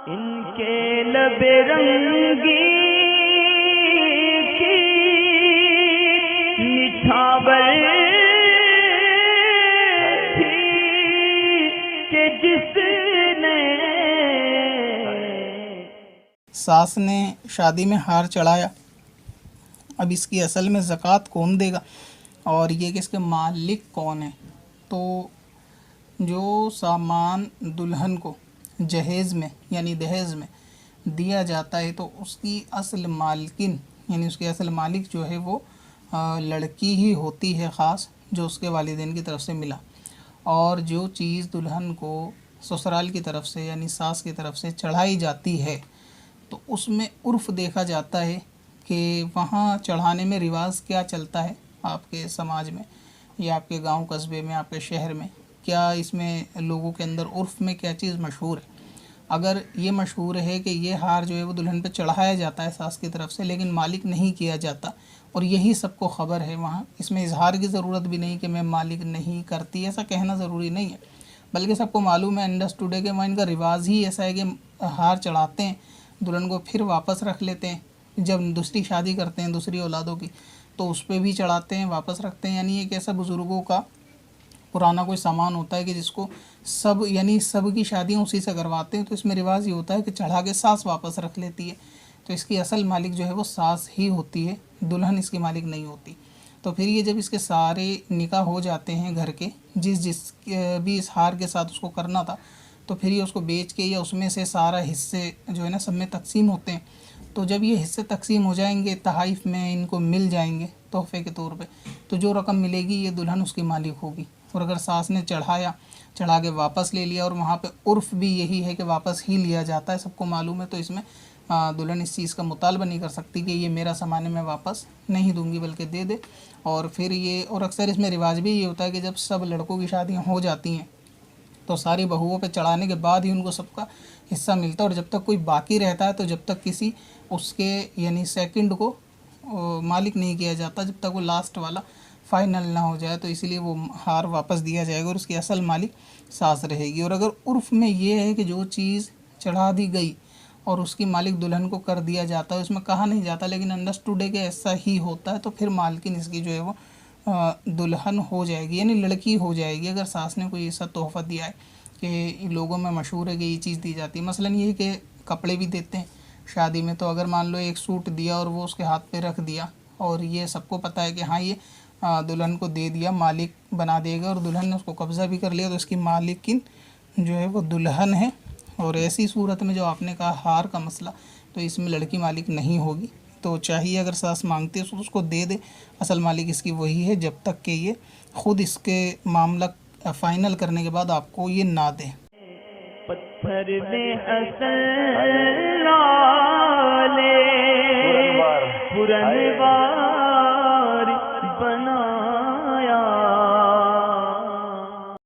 इनके लबे रंगी की निछावर थी कि जिसने सास ने शादी में हार चढ़ाया। अब इसकी असल में ज़कात कौन देगा और ये कि इसके मालिक कौन है। तो जो सामान दुल्हन को जहेज़ में यानी दहेज में दिया जाता है तो उसकी असल मालकिन यानी उसके असल मालिक जो है वो लड़की ही होती है, ख़ास जो उसके वालिदैन की तरफ से मिला। और जो चीज़ दुल्हन को ससुराल की तरफ से यानी सास की तरफ से चढ़ाई जाती है तो उसमें उर्फ़ देखा जाता है कि वहाँ चढ़ाने में रिवाज क्या चलता है आपके समाज में या आपके गांव कस्बे में, आपके शहर में, क्या इसमें लोगों के अंदर उर्फ़ में क्या चीज़ मशहूर है। अगर ये मशहूर है कि ये हार जो है वो दुल्हन पे चढ़ाया जाता है सास की तरफ से लेकिन मालिक नहीं किया जाता और यही सबको ख़बर है, वहाँ इसमें इजहार की ज़रूरत भी नहीं कि मैं मालिक नहीं करती, ऐसा कहना ज़रूरी नहीं है, बल्कि सबको मालूम है, अंडरस्टूड है कि वहाँ इनका रिवाज ही ऐसा है कि हार चढ़ाते हैं दुल्हन को, फिर वापस रख लेते हैं। जब दूसरी शादी करते हैं दूसरी औलादों की तो उस पर भी चढ़ाते हैं, वापस रखते हैं। यानी एक ऐसा बुज़ुर्गों का पुराना कोई सामान होता है कि जिसको सब यानी सब की शादियाँ उसी से करवाते हैं। तो इसमें रिवाज ये होता है कि चढ़ा के सास वापस रख लेती है। तो इसकी असल मालिक जो है वो सास ही होती है, दुल्हन इसकी मालिक नहीं होती। तो फिर ये जब इसके सारे निकाह हो जाते हैं घर के, जिस भी इस हार के साथ उसको करना था, तो फिर ये उसको बेच के या उसमें से सारा हिस्से जो है ना सब में तकसीम होते हैं। तो जब ये हिस्से तकसीम हो जाएंगे, तहाइफ में इनको मिल जाएंगे तोहफे के तौर पे, तो जो रकम मिलेगी ये दुल्हन उसकी मालिक होगी। और अगर सास ने चढ़ा के वापस ले लिया, और वहाँ पे उर्फ़ भी यही है कि वापस ही लिया जाता है, सबको मालूम है, तो इसमें दुल्हन इस चीज़ का मुतालबा नहीं कर सकती कि ये मेरा सामान है मैं वापस नहीं दूंगी, बल्कि दे दे। और फिर ये, और अक्सर इसमें रिवाज भी ये होता है कि जब सब लड़कों की शादियाँ हो जाती हैं तो सारी बहुओं पे चढ़ाने के बाद ही उनको सबका हिस्सा मिलता है। और जब तक कोई बाकी रहता है तो जब तक किसी उसके यानी सेकंड को मालिक नहीं किया जाता, जब तक वो लास्ट वाला फ़ाइनल ना हो जाए। तो इसीलिए वो हार वापस दिया जाएगा और उसकी असल मालिक सास रहेगी। और अगर उर्फ़ में ये है कि जो चीज़ चढ़ा दी गई और उसकी मालिक दुल्हन को कर दिया जाता है, उसमें कहा नहीं जाता लेकिन अंडरस्टूड है कि ऐसा ही होता है, तो फिर मालकिन इसकी जो है वो दुल्हन हो जाएगी यानी लड़की हो जाएगी। अगर सास ने कोई ऐसा तोहफ़ा दिया है कि लोगों में मशहूर है कि ये चीज़ दी जाती है, मसलन ये कि कपड़े भी देते हैं शादी में, तो अगर मान लो एक सूट दिया और वो उसके हाथ पे रख दिया और ये सबको पता है कि हाँ ये दुल्हन को दे दिया, मालिक बना देगा, और दुल्हन ने उसको कब्ज़ा भी कर लिया, तो इसकी मालिकिन जो है वो दुल्हन है। और ऐसी सूरत में जो आपने कहा हार का मसला, तो इसमें लड़की मालिक नहीं होगी। तो चाहिए अगर सास मांगती है तो उसको दे दे, असल मालिक इसकी वही है, जब तक कि ये ख़ुद इसके मामला फ़ाइनल करने के बाद आपको ये ना दे। पत्थर में असल लाले पुरनवार बना